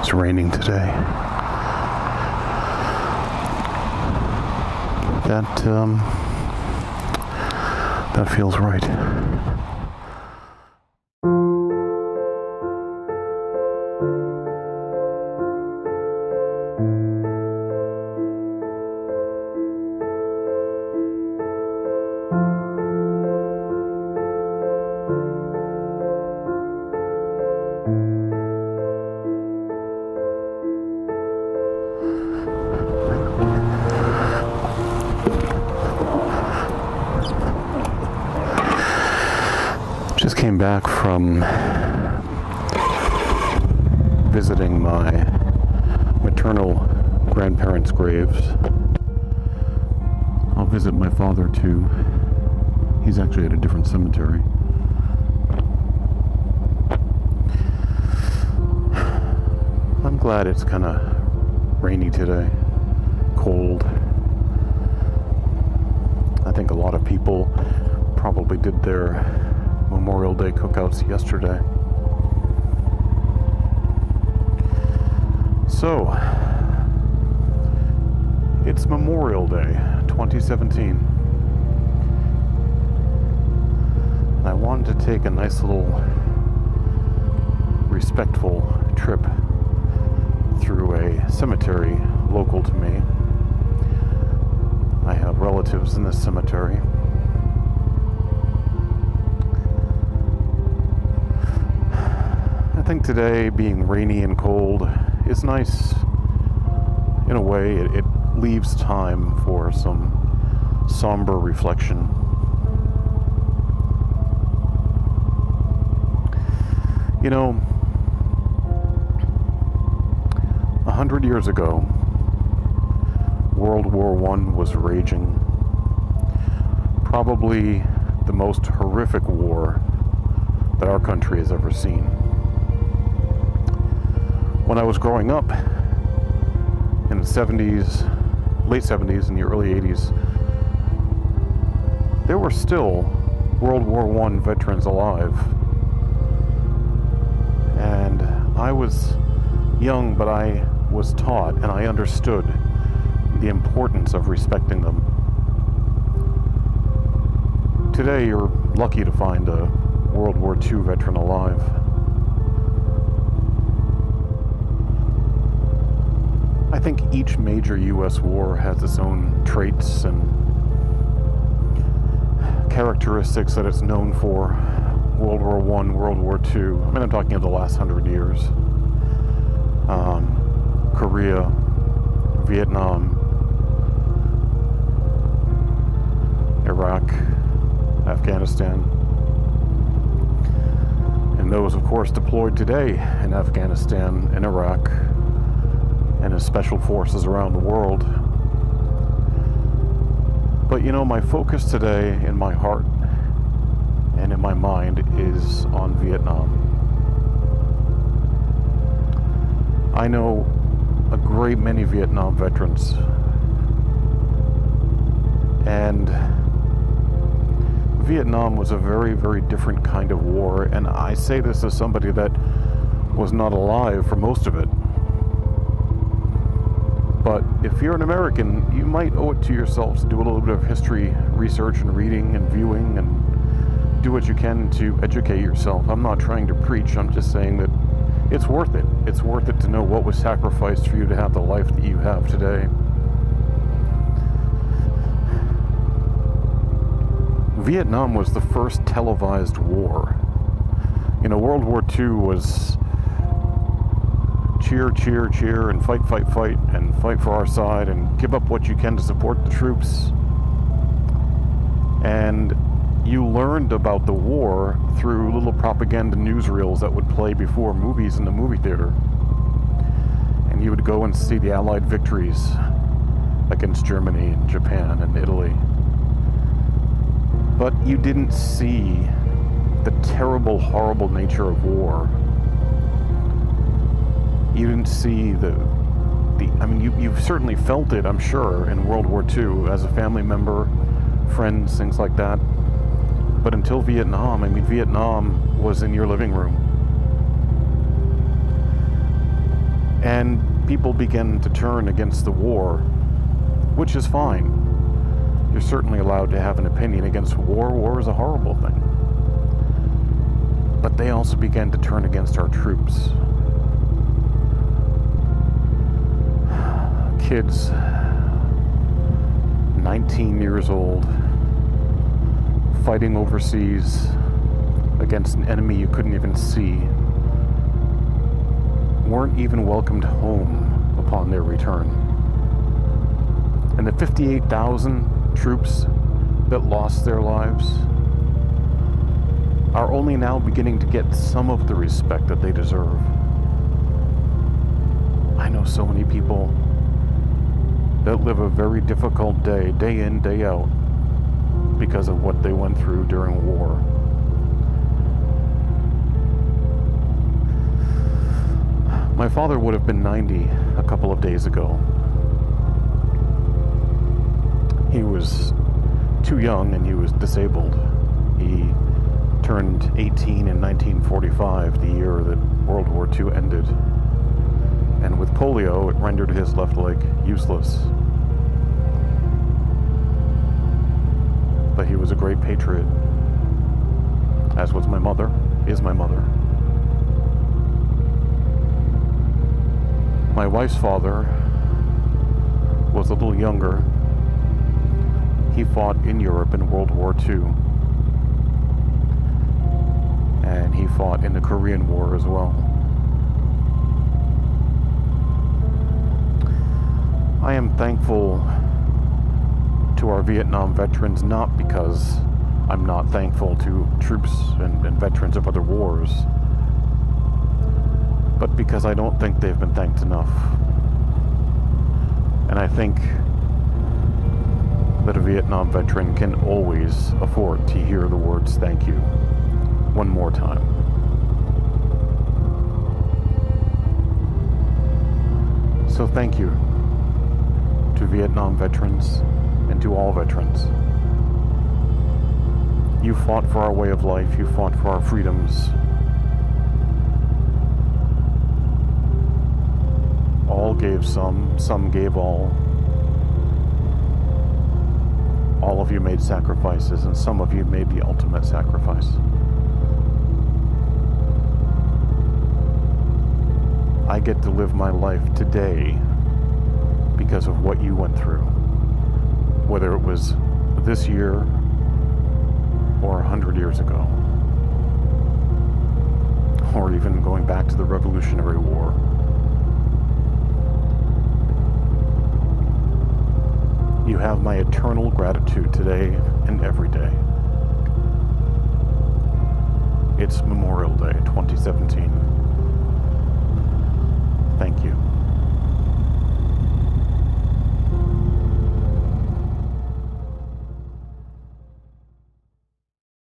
It's raining today. That feels right. Just came back from visiting my maternal grandparents' graves. I'll visit my father too. He's actually at a different cemetery. I'm glad it's kind of rainy today, cold. I think a lot of people probably did their Memorial Day cookouts yesterday. So, it's Memorial Day 2017. I wanted to take a nice little respectful trip through a cemetery local to me. I have relatives in this cemetery. I think today, being rainy and cold, is nice. In a way, it leaves time for some somber reflection. You know, 100 years ago, World War I was raging. Probably the most horrific war that our country has ever seen. When I was growing up in the 70s, late 70s and the early 80s, there were still World War I veterans alive. And I was young, but I was taught and I understood the importance of respecting them. Today, you're lucky to find a World War II veteran alive. I think each major U.S. war has its own traits and characteristics that it's known for. World War I, World War II. I mean, I'm talking of the last 100 years. Korea, Vietnam, Iraq, Afghanistan. And those, of course, deployed today in Afghanistan and Iraq, and his special forces around the world. But you know, my focus today in my heart and in my mind is on Vietnam. I know a great many Vietnam veterans, and Vietnam was a very, very different kind of war, and I say this as somebody that was not alive for most of it. But if you're an American, you might owe it to yourself to do a little bit of history research and reading and viewing and do what you can to educate yourself. I'm not trying to preach, I'm just saying that it's worth it. It's worth it to know what was sacrificed for you to have the life that you have today. Vietnam was the first televised war. You know, World War II was cheer, cheer, cheer, and fight, fight, fight, and fight for our side, and give up what you can to support the troops. And you learned about the war through little propaganda newsreels that would play before movies in the movie theater. And you would go and see the Allied victories against Germany and Japan and Italy. But you didn't see the terrible, horrible nature of war. You didn't see I mean, you've certainly felt it, I'm sure, in World War II as a family member, friends, things like that. But until Vietnam, I mean, Vietnam was in your living room. And people begin to turn against the war, which is fine. You're certainly allowed to have an opinion against war. War is a horrible thing. But they also began to turn against our troops. Kids, 19 years old, fighting overseas against an enemy you couldn't even see, weren't even welcomed home upon their return. And the 58,000 troops that lost their lives are only now beginning to get some of the respect that they deserve. I know so many people that live a very difficult day, day in, day out, because of what they went through during war. My father would have been 90 a couple of days ago. He was too young and he was disabled. He turned 18 in 1945, the year that World War II ended. And with polio, it rendered his left leg useless. But he was a great patriot, as was my mother, is my mother. My wife's father was a little younger. He fought in Europe in World War II. And he fought in the Korean War as well. I am thankful to our Vietnam veterans, not because I'm not thankful to troops and veterans of other wars, but because I don't think they've been thanked enough. And I think that a Vietnam veteran can always afford to hear the words thank you one more time. So thank you to Vietnam veterans and to all veterans. You fought for our way of life, you fought for our freedoms. All gave some gave all. All of you made sacrifices, and some of you made the ultimate sacrifice. I get to live my life today because of what you went through. Whether it was this year or 100 years ago, or even going back to the Revolutionary War. You have my eternal gratitude today and every day. It's Memorial Day 2017. Thank you.